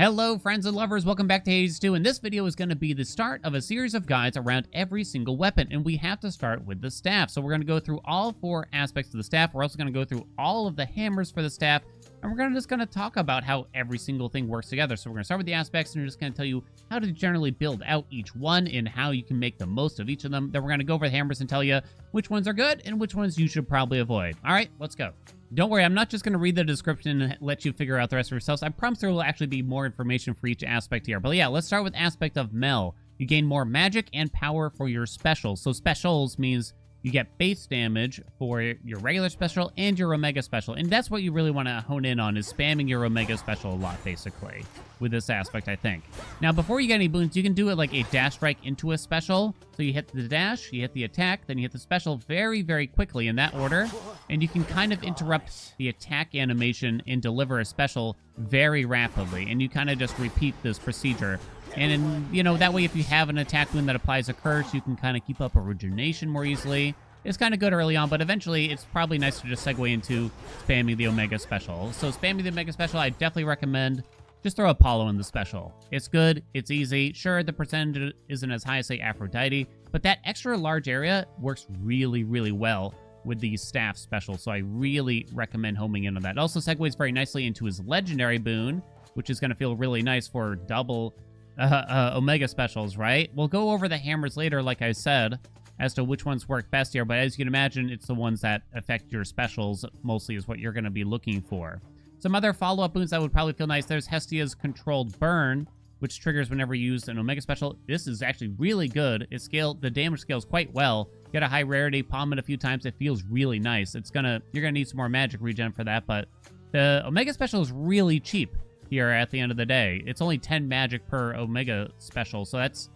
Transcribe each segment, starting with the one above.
Hello friends and lovers, welcome back to Hades 2, and this video is going to be the start of a series of guides around every single weapon, and we have to start with the staff. So we're going to go through all 4 aspects of the staff. We're also going to go through all of the hammers for the staff, and we're just going to talk about how every single thing works together. So we're going to start with the aspects, and we're just going to tell you how to generally build out each one and how you can make the most of each of them. Then we're going to go over the hammers and tell you which ones are good and which ones you should probably avoid. All right, let's go. Don't worry, I'm not just going to read the description and let you figure out the rest of yourselves. I promise there will actually be more information for each aspect here. But yeah, let's start with aspect of Mel. You gain more magic and power for your specials. So specials means you get base damage for your regular special and your Omega special. And that's what you really want to hone in on, is spamming your Omega special a lot, basically, with this aspect, I think. Now, before you get any boons, you can do it like a dash strike into a special. So you hit the dash, you hit the attack, then you hit the special very, very quickly in that order. And you can kind of interrupt the attack animation and deliver a special very rapidly. And you kind of just repeat this procedure. And, you know, that way if you have an attack boon that applies a curse, you can kind of keep up origination more easily. It's kind of good early on, but eventually it's probably nice to just segue into spamming the Omega special. So spamming the Omega special, I definitely recommend just throw Apollo in the special. It's good, it's easy. Sure, the percentage isn't as high as, say, Aphrodite, but that extra large area works really, really well with these staff specials, so I really recommend homing in on that. It also segues very nicely into his legendary boon, which is going to feel really nice for double Omega specials, right? We'll go over the hammers later, like I said, as to which ones work best here, but as you can imagine, it's the ones that affect your specials mostly is what you're going to be looking for. Some other follow-up boons that would probably feel nice. There's Hestia's Controlled Burn, which triggers whenever you use an Omega special. This is actually really good. The damage scales quite well. Get a high rarity, palm it a few times. It feels really nice. You're gonna need some more magic regen for that, but the Omega special is really cheap here at the end of the day. It's only 10 magic per Omega special, so that's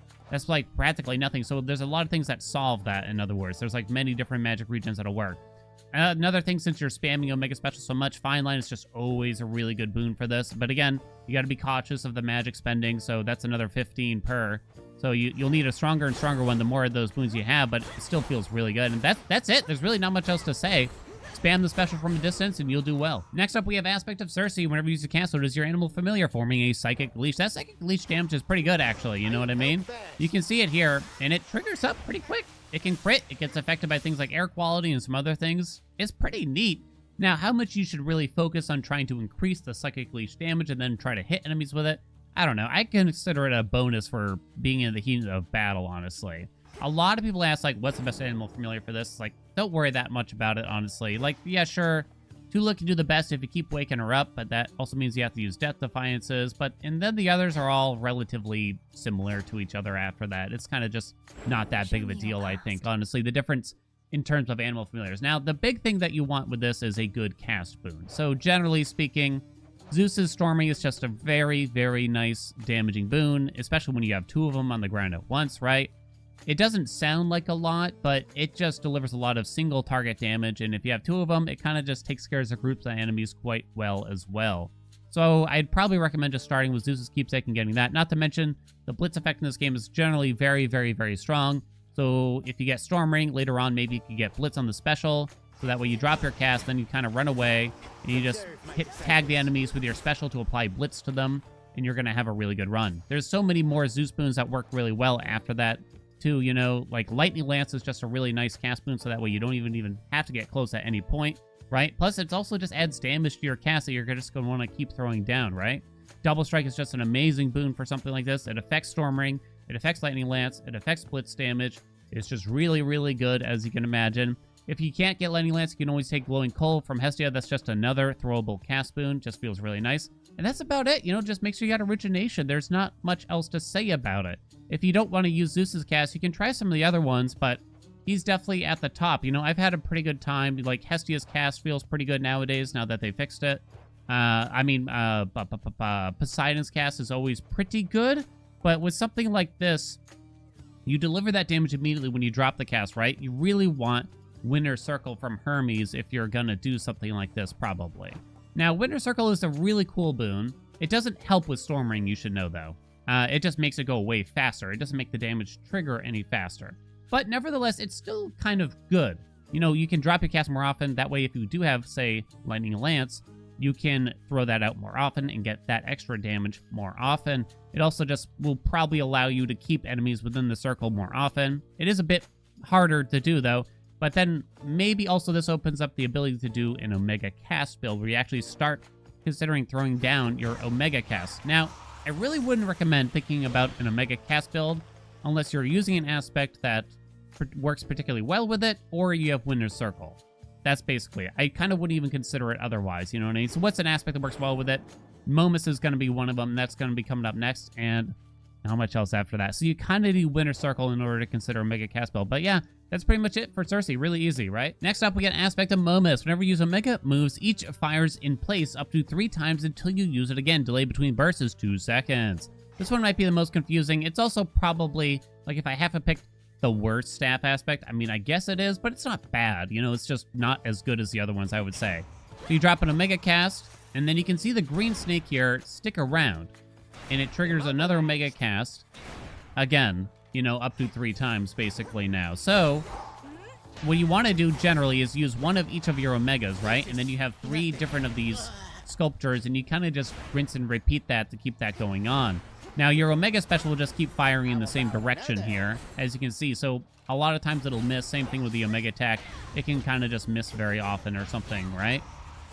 like practically nothing. So there's a lot of things that solve that, in other words. There's like many different magic regions that'll work. Another thing, since you're spamming Omega special so much, Fine Line is just always a really good boon for this. But again, you got to be cautious of the magic spending, so that's another 15 per. So you'll need a stronger and stronger one the more of those boons you have, but it still feels really good. And that's it. There's really not much else to say. Spam the special from a distance and you'll do well. Next up, we have Aspect of Circe. Whenever you use a cancel, it is your animal familiar forming a Psychic Leash. That Psychic Leash damage is pretty good, actually. You know what I mean? You can see it here, and it triggers up pretty quick. It can crit. It gets affected by things like air quality and some other things. It's pretty neat. Now, how much you should really focus on trying to increase the Psychic Leash damage and then try to hit enemies with it, I don't know. I consider it a bonus for being in the heat of battle, honestly. A lot of people ask, like, what's the best animal familiar for this? Like, don't worry that much about it, honestly. Like, yeah, sure, Tula can do the best if you keep waking her up, but that also means you have to use Death Defiances. And then the others are all relatively similar to each other after that. It's kind of just not that big of a deal, I think, honestly. The difference in terms of animal familiars. Now, the big thing that you want with this is a good cast boon. So, generally speaking, Zeus's Storming is just a very, very nice damaging boon, especially when you have 2 of them on the ground at once, right? It doesn't sound like a lot, but it just delivers a lot of single target damage, and if you have 2 of them, it kind of just takes care of the groups of enemies quite well as well. So I'd probably recommend just starting with Zeus's Keepsake and getting that. Not to mention, the Blitz effect in this game is generally very, very, very strong. So if you get Storm Ring, later on maybe you can get Blitz on the special, so that way you drop your cast, then you kind of run away, and you just tag the enemies with your special to apply Blitz to them, and you're going to have a really good run. There's so many more Zeus boons that work really well after that, too, you know, like Lightning Lance is just a really nice cast boon, so that way you don't even have to get close at any point, right? Plus, it also just adds damage to your cast that you're just going to want to keep throwing down, right? Double Strike is just an amazing boon for something like this. It affects Storm Ring, it affects Lightning Lance, it affects Blitz damage. It's just really, really good, as you can imagine. If you can't get Lightning Lance, you can always take Glowing Coal from Hestia. That's just another throwable cast boon. Just feels really nice. And that's about it. You know, just make sure you got Origination. There's not much else to say about it. If you don't want to use Zeus's cast, you can try some of the other ones, but he's definitely at the top. You know, I've had a pretty good time. Like, Hestia's cast feels pretty good nowadays, now that they fixed it. Poseidon's cast is always pretty good, but with something like this, you deliver that damage immediately when you drop the cast, right? You really want Winter Circle from Hermes if you're gonna do something like this, probably. Now, Winter Circle is a really cool boon. It doesn't help with Storm Ring, you should know, though. It just makes it go away faster. It doesn't make the damage trigger any faster. But nevertheless, it's still kind of good. You know, you can drop your cast more often. That way, if you do have, say, Lightning Lance, you can throw that out more often and get that extra damage more often. It also just will probably allow you to keep enemies within the circle more often. It is a bit harder to do, though. But then maybe also this opens up the ability to do an Omega Cast build where you actually start considering throwing down your Omega Cast. Now, I really wouldn't recommend thinking about an Omega Cast build unless you're using an aspect that works particularly well with it, or you have Winner's Circle. That's basically it. I kind of wouldn't even consider it otherwise, you know what I mean? So what's an aspect that works well with it? Momus is going to be one of them. That's going to be coming up next, and not much else after that. So you kind of need Winner's Circle in order to consider Omega Cast build. But yeah, that's pretty much it for Circe. Really easy, right? Next up, we got an aspect of Momus. Whenever you use Omega moves, each fires in place up to 3 times until you use it again. Delay between bursts is 2 seconds. This one might be the most confusing. It's also probably, like, if I have to pick the worst staff aspect, I mean, I guess it is, but it's not bad. You know, it's just not as good as the other ones, I would say. So you drop an Omega Cast, and then you can see the green snake here stick around, and it triggers another Omega Cast. Again, you know, up to 3 times, basically, now. So what you want to do generally is use one of each of your Omegas, right? And then you have 3 different of these sculptures, and you kind of just rinse and repeat that to keep that going on. Now, your Omega Special will just keep firing in the same direction here, as you can see. So a lot of times it'll miss. Same thing with the Omega Attack. It can kind of just miss very often or something, right?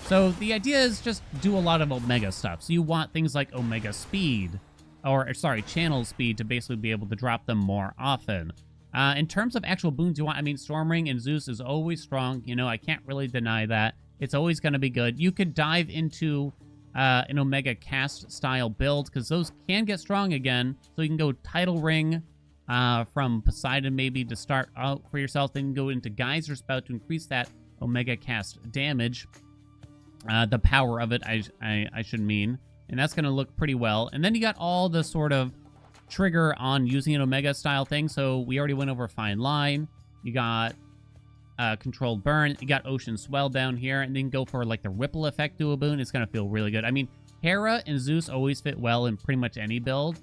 So the idea is just do a lot of Omega stuff. So you want things like Omega Speed, or sorry, Channel Speed, to basically be able to drop them more often. In terms of actual boons you want, I mean, Storm Ring and Zeus is always strong. You know, I can't really deny that. It's always going to be good. You could dive into an Omega Cast style build, because those can get strong again. So you can go Tidal Ring from Poseidon maybe to start out for yourself. Then go into Geyser Spout to increase that Omega Cast damage. The power of it, I should mean. And that's going to look pretty well. And then you got all the sort of trigger on using an Omega style thing. So we already went over Fine Line. You got Controlled Burn. You got Ocean Swell down here. And then go for like the Ripple Effect dual boon. It's going to feel really good. I mean, Hera and Zeus always fit well in pretty much any build.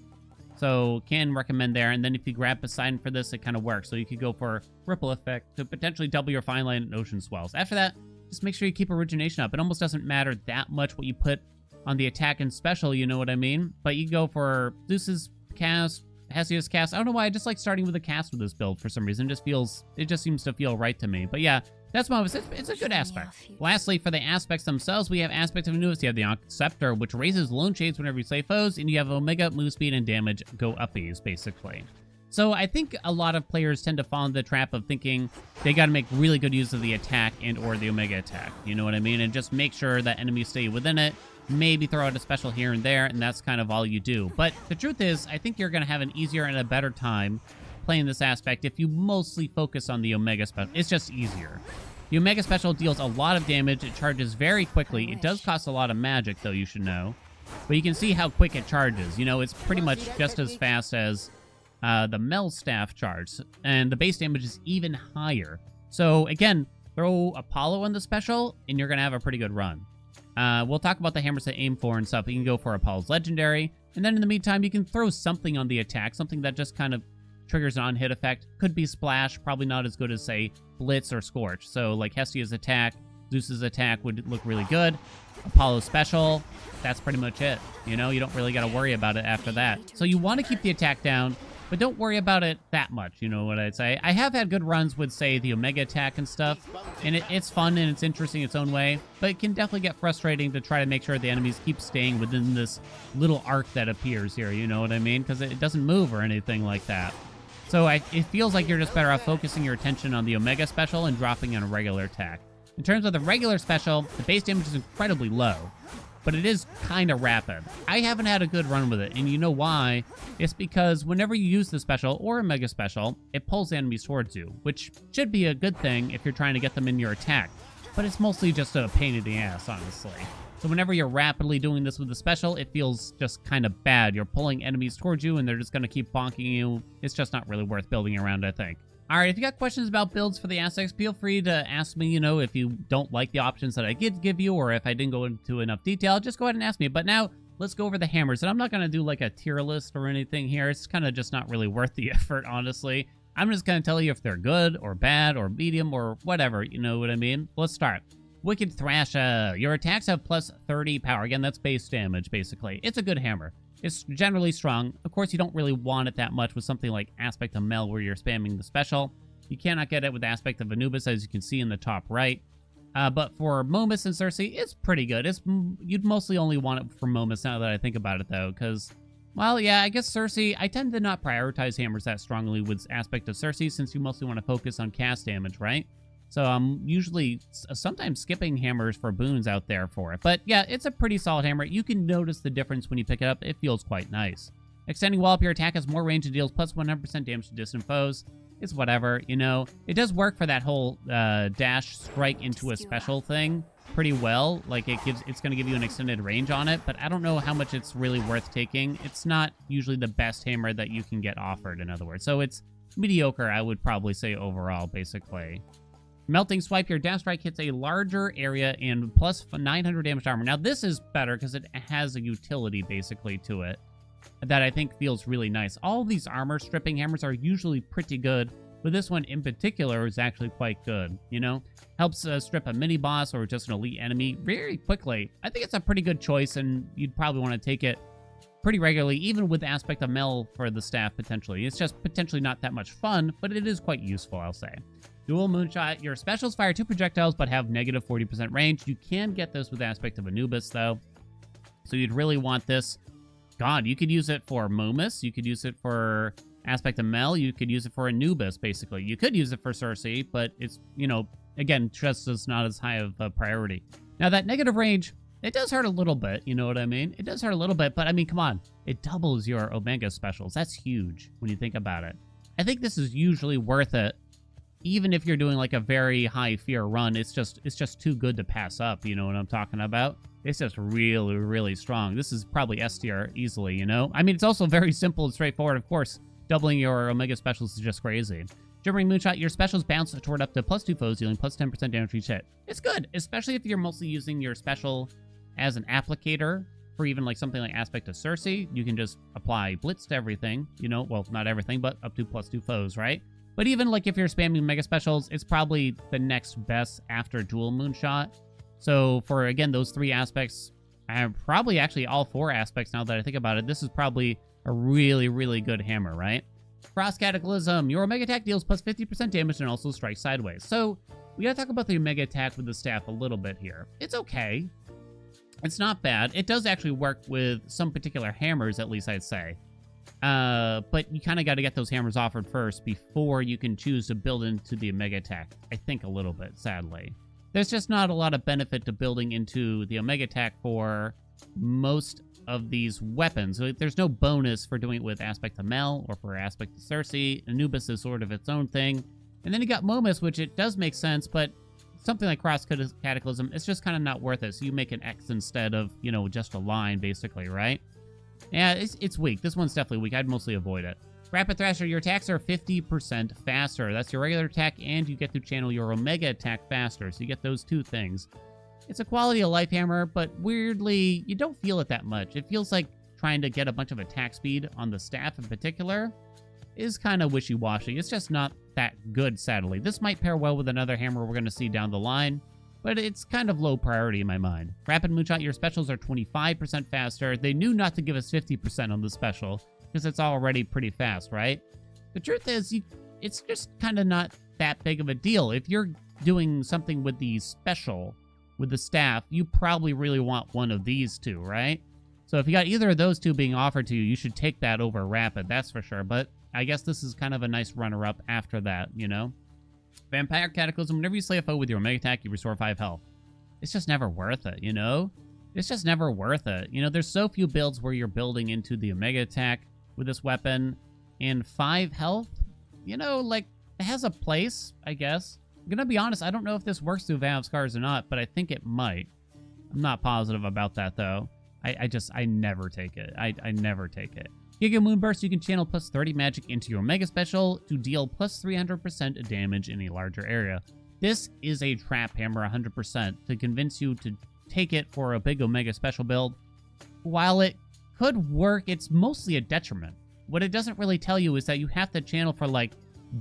So can recommend there. And then if you grab Poseidon for this, it kind of works. So you could go for Ripple Effect to potentially double your Fine Line and Ocean Swells. After that, just make sure you keep Origination up. It almost doesn't matter that much what you put on the attack and special, you know what I mean? But you go for Zeus's cast, Hesiod's cast. I don't know why, I just like starting with a cast with this build for some reason. It just seems to feel right to me. But yeah, that's Momus. It's a good aspect. Lastly, for the aspects themselves, we have aspect of Anubis. You have the Scepter, which raises Lone Shades whenever you slay foes, and you have Omega, move speed, and damage go uppies, basically. So I think a lot of players tend to fall into the trap of thinking they got to make really good use of the attack and or the Omega attack. You know what I mean? And just make sure that enemies stay within it. Maybe throw out a special here and there, and that's kind of all you do. But the truth is, I think you're going to have an easier and a better time playing this aspect if you mostly focus on the Omega Special. It's just easier. The Omega Special deals a lot of damage. It charges very quickly. It does cost a lot of magic, though, you should know. But you can see how quick it charges. You know, it's pretty much just as fast as the Mel Staff charge. And the base damage is even higher. So, again, throw Apollo on the special, and you're going to have a pretty good run. We'll talk about the hammers to aim for and stuff. You can go for Apollo's Legendary. And then in the meantime, you can throw something on the attack. Something that just kind of triggers an on-hit effect. Could be Splash. Probably not as good as, say, Blitz or Scorch. So, like, Hestia's attack, Zeus's attack would look really good. Apollo's Special, that's pretty much it. You know, you don't really got to worry about it after that. So you want to keep the attack down, but don't worry about it that much, you know what I'd say. I have had good runs with, say, the Omega attack and stuff, and it's fun and it's interesting its own way, but it can definitely get frustrating to try to make sure the enemies keep staying within this little arc that appears here, you know what I mean? Because it doesn't move or anything like that. So it feels like you're just better off focusing your attention on the Omega Special and dropping on a regular attack. In terms of the regular special, the base damage is incredibly low, but it is kind of rapid. I haven't had a good run with it, and you know why? It's because whenever you use the special or a mega special, it pulls the enemies towards you, which should be a good thing if you're trying to get them in your attack, but it's mostly just a pain in the ass, honestly. So whenever you're rapidly doing this with the special, it feels just kind of bad. You're pulling enemies towards you, and they're just going to keep bonking you. It's just not really worth building around, I think. All right, if you got questions about builds for the aspects, feel free to ask me, you know, if you don't like the options that I did give you, or if I didn't go into enough detail, just go ahead and ask me. But now, let's go over the hammers. And I'm not going to do like a tier list or anything here. It's kind of just not really worth the effort, honestly. I'm just going to tell you if they're good or bad or medium or whatever, you know what I mean? Let's start. Wicked Thrasher. Your attacks have plus 30 power. Again, that's base damage, basically. It's a good hammer. It's generally strong. Of course, you don't really want it that much with something like Aspect of Mel where you're spamming the special. You cannot get it with Aspect of Anubis, as you can see in the top right. But for Momus and Circe, it's pretty good. You'd mostly only want it for Momus now that I think about it, though, because, well, yeah, I guess Circe, I tend to not prioritize hammers that strongly with Aspect of Circe, since you mostly want to focus on cast damage, right? So I'm usually sometimes skipping hammers for boons out there for it. But yeah, it's a pretty solid hammer. You can notice the difference when you pick it up. It feels quite nice. Extending Wallop, your attack has more range and deals plus 100% damage to distant foes. It's whatever, you know. It does work for that whole dash strike into a special thing pretty well. Like, it's going to give you an extended range on it, but I don't know how much it's really worth taking. It's not usually the best hammer that you can get offered, in other words. So it's mediocre, I would probably say, overall, basically. Melting Swipe, your dash strike hits a larger area and plus 900 damage armor. Now, this is better because it has a utility, basically, to it that I think feels really nice. All these armor stripping hammers are usually pretty good, but this one in particular is actually quite good, you know? Helps strip a mini-boss or just an elite enemy very quickly. I think it's a pretty good choice, and you'd probably want to take it pretty regularly, even with Aspect of Mel for the staff, potentially. It's just potentially not that much fun, but it is quite useful, I'll say. Dual Moonshot. Your specials fire 2 projectiles, but have negative 40% range. You can get this with Aspect of Anubis, though. So you'd really want this. God, you could use it for Momus. You could use it for Aspect of Mel. You could use it for Anubis, basically. You could use it for Circe, but it's, you know, again, just is not as high of a priority. Now, that negative range, it does hurt a little bit, you know what I mean? It does hurt a little bit, but I mean, come on. It doubles your Omega specials. That's huge when you think about it. I think this is usually worth it. Even if you're doing like a very high fear run, it's just too good to pass up, you know what I'm talking about? It's just really, really strong. This is probably S tier easily, you know? I mean, it's also very simple and straightforward, of course. Doubling your Omega specials is just crazy. Shimmering Moonshot, your specials bounce toward up to plus 2 foes, dealing plus 10% damage to each hit. It's good, especially if you're mostly using your special as an applicator for even like something like Aspect of Circe. You can just apply Blitz to everything, you know? Well, not everything, but up to plus 2 foes, right? But even like if you're spamming Mega Specials, it's probably the next after Dual Moonshot. So for, again, those 3 aspects, probably actually all 4 aspects now that I think about it, this is probably a really, really good hammer, right? Cross Cataclysm. Your Omega attack deals plus 50% damage and also strikes sideways. So we gotta talk about the Omega attack with the staff a little bit here. It's okay. It's not bad. It does actually work with some particular hammers, at least I'd say. But you kind of got to get those hammers offered first before you can choose to build into the Omega attack, I think, a little bit, sadly. There's just not a lot of benefit to building into the Omega attack for most of these weapons. There's no bonus for doing it with Aspect of Mel or for Aspect of Circe. Anubis is sort of its own thing. And then you got Momus, which it does make sense, but something like Cross Cataclysm, it's just kind of not worth it. So you make an X instead of, you know, just a line, basically, right? Yeah, it's weak. This one's definitely weak. I'd mostly avoid it. Rapid Thrasher, your attacks are 50% faster. That's your regular attack, and you get to channel your Omega attack faster. So you get those 2 things. It's a quality of life hammer, but weirdly, you don't feel it that much. It feels like trying to get a bunch of attack speed on the staff in particular is kind of wishy-washy. It's just not that good, sadly. This might pair well with another hammer we're going to see down the line, but it's kind of low priority in my mind. Rapid Moonshot, your specials are 25% faster. They knew not to give us 50% on the special, because it's already pretty fast, right? The truth is, it's just kind of not that big of a deal. If you're doing something with the special, with the staff, you probably really want one of these 2, right? So if you got either of those 2 being offered to you, you should take that over Rapid, that's for sure. But I guess this is kind of a nice runner-up after that, you know? Vampire Cataclysm, whenever you slay a foe with your Omega attack, you restore 5 health. It's just never worth it, you know? It's just never worth it. You know, there's so few builds where you're building into the Omega attack with this weapon, and 5 health, you know, like, it has a place, I guess. I'm gonna be honest, I don't know if this works through Vow of Scars or not, but I think it might. I'm not positive about that, though. I never take it. I never take it. Giga Moonburst, you can channel plus 30 magic into your Omega special to deal plus 300% damage in a larger area. This is a trap hammer 100% to convince you to take it for a big Omega special build. While it could work, it's mostly a detriment. What it doesn't really tell you is that you have to channel for like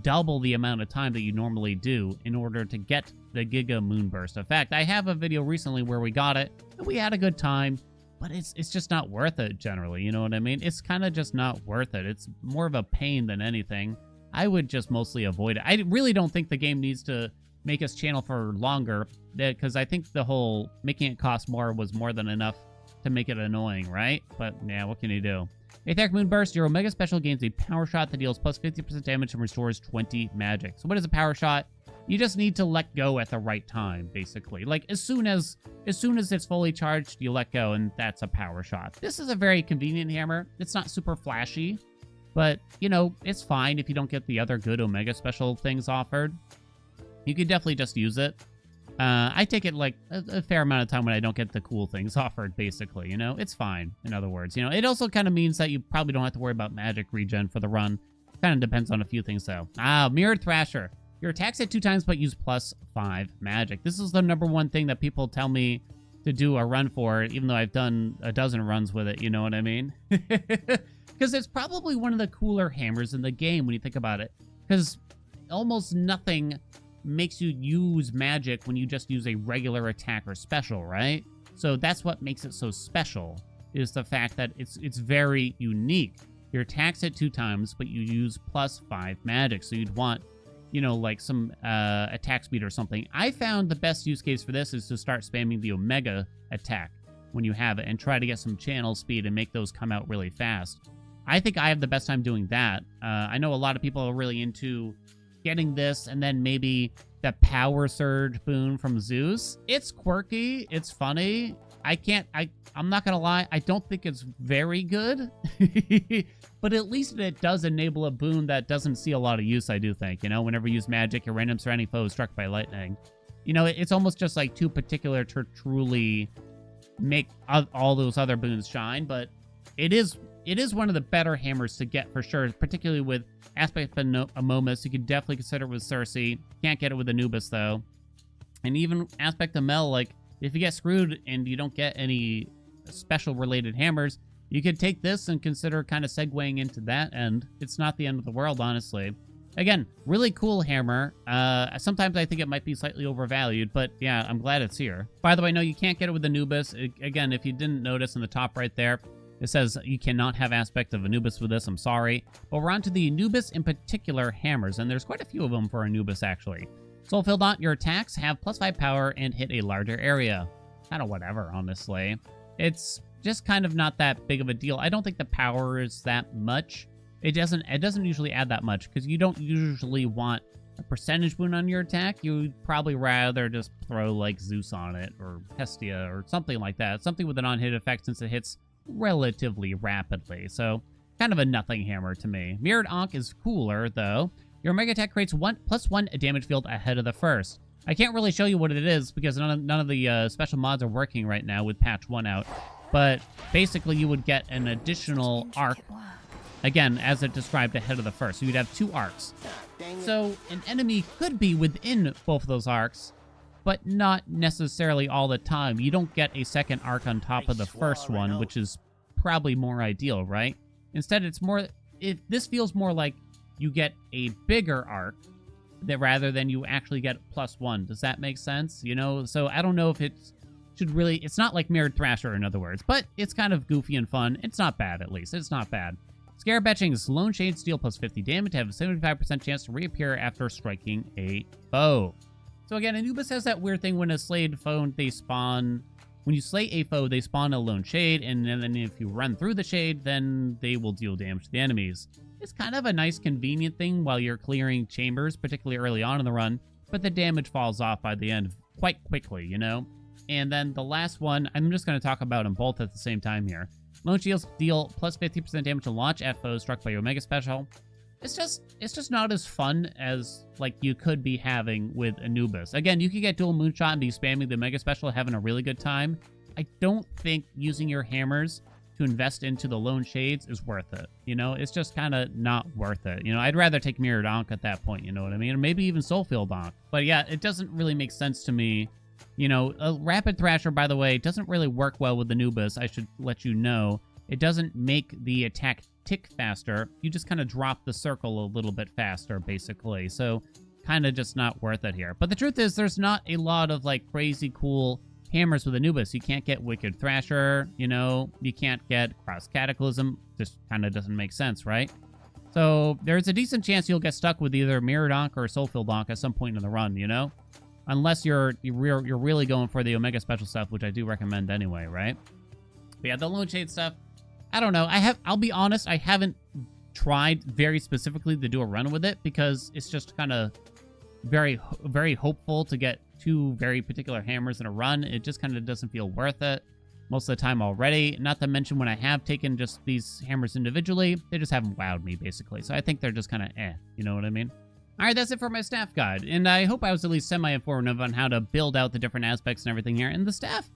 double the amount of time that you normally do in order to get the Giga Moonburst effect. I have a video recently where we got it, and we had a good time, but it's just not worth it generally, you know what I mean? It's kind of just not worth it. It's more of a pain than anything. I would just mostly avoid it. I really don't think the game needs to make us channel for longer, because I think the whole making it cost more was more than enough to make it annoying, right? But yeah, what can you do? Aetheric Moonburst, your Omega Special gains a power shot that deals plus 50% damage and restores 20 magic. So what is a power shot? You just need to let go at the right time, basically. Like, as soon as it's fully charged, you let go, and that's a power shot. This is a very convenient hammer. It's not super flashy, but, you know, it's fine if you don't get the other good Omega Special things offered. You could definitely just use it. I take it like a fair amount of time when I don't get the cool things offered, basically, you know? It's fine, in other words. You know, it also kind of means that you probably don't have to worry about magic regen for the run. Kind of depends on a few things, though. Mirrored Thrasher. Your attacks hit 2 times, but use plus 5 magic. This is the #1 thing that people tell me to do a run for, even though I've done a dozen runs with it, you know what I mean? Because it's probably one of the cooler hammers in the game when you think about it. Because almost nothing makes you use magic when you just use a regular attack or special, right? So that's what makes it so special, is the fact that it's very unique. Your attacks hit 2 times, but you use plus 5 magic. So you'd want, you know, like some attack speed or something. I found the best use case for this is to start spamming the Omega attack when you have it and try to get some channel speed and make those come out really fast. I think I have the best time doing that. I know a lot of people are really into getting this and then maybe the power surge boon from Zeus. It's quirky, it's funny. I'm not gonna lie, I don't think it's very good. But at least it does enable a boon that doesn't see a lot of use, I do think. You know, whenever you use magic, your random surrounding foe is struck by lightning. You know, it's almost just like too particular to truly make all those other boons shine, but it is one of the better hammers to get for sure, particularly with Aspect of Momus. You could definitely consider it with Circe. Can't get it with Anubis, though. And even Aspect of Mel, like, if you get screwed and you don't get any special related hammers, you could take this and consider kind of segueing into that, and it's not the end of the world, honestly. Again, really cool hammer. Sometimes I think it might be slightly overvalued, but yeah, I'm glad it's here. By the way, no, you can't get it with Anubis. Again, if you didn't notice in the top right there, it says you cannot have Aspect of Anubis with this. I'm sorry. But we're on to the Anubis in particular hammers, and there's quite a few of them for Anubis, actually. Soulfilled Knot, your attacks have plus 5 power and hit a larger area. Kind of whatever, honestly. It's just kind of not that big of a deal. I don't think the power is that much. It doesn't usually add that much, because you don't usually want a percentage boon on your attack. You'd probably rather just throw, like, Zeus on it, or Hestia, or something like that. Something with a non-hit effect, since it hits relatively rapidly. So, kind of a nothing hammer to me. Mirrored Ankh is cooler, though. Your Omega attack creates +1 damage field ahead of the first. I can't really show you what it is, because none of the special mods are working right now with patch 1 out. But basically, you would get an additional arc, again, as it described, ahead of the first. So you'd have 2 arcs. So an enemy could be within both of those arcs, but not necessarily all the time. You don't get a second arc on top of the first one, which is probably more ideal, right? Instead, this feels more like you get a bigger arc rather than you actually get +1. Does that make sense? You know, so I don't know if it's not like Mirrored Thrasher, in other words, but it's kind of goofy and fun. It's not bad, at least. It's not bad. Scare Betching's Lone Shade Steel plus 50 damage, have a 75% chance to reappear after striking a foe. So again, Anubis has that weird thing when a slayed foe, when you slay a foe, they spawn a Lone Shade, and then if you run through the shade, then they will deal damage to the enemies. It's kind of a nice, convenient thing while you're clearing chambers, particularly early on in the run, but the damage falls off by the end quite quickly, you know? And then the last one, I'm just going to talk about them both at the same time here. Lone Shields deal plus 50% damage to launch at foes struck by your Omega Special. It's just not as fun as, like, you could be having with Anubis. Again, you could get dual Moonshot and be spamming the Omega Special, having a really good time. I don't think using your hammers to invest into the Lone Shades is worth it. You know, it's just kind of not worth it. You know, I'd rather take Mirrored Ankh at that point, you know what I mean? Or maybe even Soulfilled Ankh. But yeah, it doesn't really make sense to me. You know, a Rapid Thrasher, by the way, doesn't really work well with Anubis. I should let you know. It doesn't make the attack tick faster. You just kind of drop the circle a little bit faster, basically. So kind of just not worth it here. But the truth is, there's not a lot of, like, crazy cool hammers with Anubis. You can't get Wicked Thrasher, you know? You can't get Cross Cataclysm. Just kind of doesn't make sense, right? So there's a decent chance you'll get stuck with either Mirror Donk or Soulfill Donk at some point in the run, you know? Unless you're really going for the Omega Special stuff, which I do recommend anyway, right? But yeah, the Lone Shade stuff, I don't know. I'll be honest, I haven't tried very specifically to do a run with it because it's just kind of very, very hopeful to get 2 very particular hammers in a run. It just kind of doesn't feel worth it most of the time already. Not to mention when I have taken just these hammers individually, they just haven't wowed me, basically. So I think they're just kind of you know what I mean? All right, that's it for my staff guide. And I hope I was at least semi-informative on how to build out the different aspects and everything here. And the staff,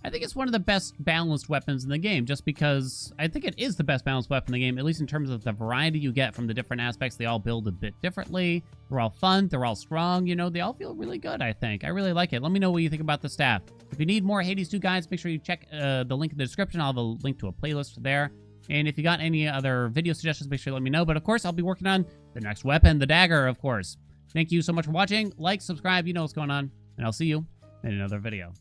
I think it's one of the best balanced weapons in the game, just because I think it is the best balanced weapon in the game, at least in terms of the variety you get from the different aspects. They all build a bit differently. They're all fun. They're all strong. You know, they all feel really good, I think. I really like it. Let me know what you think about the staff. If you need more Hades 2 guides, make sure you check the link in the description. I'll have a link to a playlist there. And if you got any other video suggestions, make sure to let me know. But of course, I'll be working on the next weapon, the dagger, of course. Thank you so much for watching. Like, subscribe, you know what's going on. And I'll see you in another video.